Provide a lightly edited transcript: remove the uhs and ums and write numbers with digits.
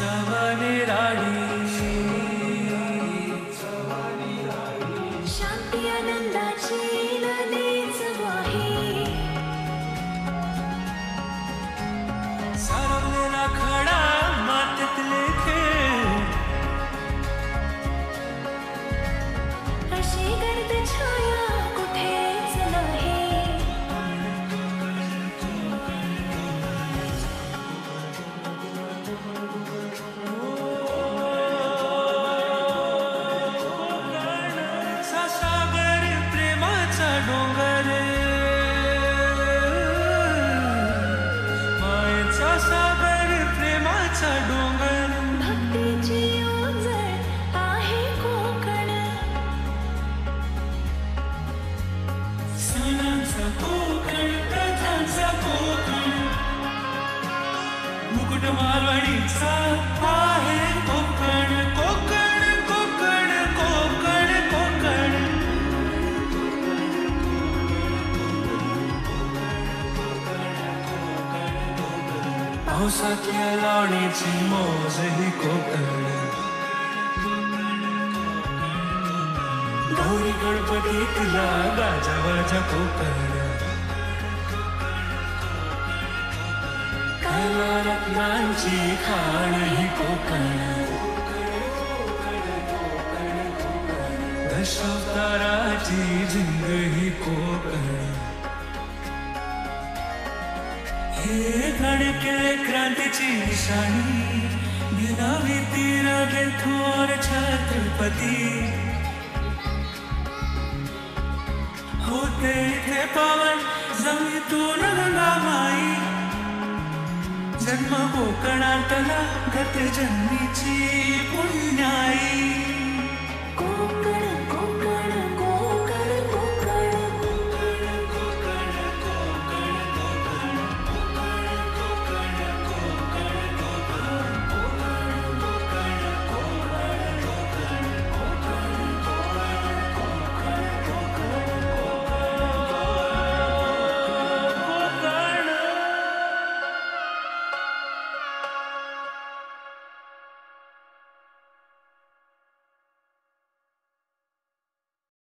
चवने राणी शांती आनंदाची नदीच वाही सारवलेला खडा मातीतले खेळ अशी गर्द छाया कुठेच नाही सागर प्रेमाचा डोंगर मायेचा सागर प्रेमाचा डोंगर भक्तीची ओंजळ आहे कोकण सणांचा कोकण प्रथांचा कोकण मुकुट मारवाडीचा आहे कोकण कोकण कोकण कोकण कोकण पावसातल्या लावणीची मौज ही कोकण गौरी गणपतीतला गाजावाजा कोकण कला रत्नांची खाण ही कोकण दशावताराची झिंग ही कोकण हे धडके क्रांतीची निशाणी गिरावी तीर थोर छत्रपती होते इथे पावन जमिनीतून गंगामाई जन्म कोकणातला गत जन्मीची पुण्याई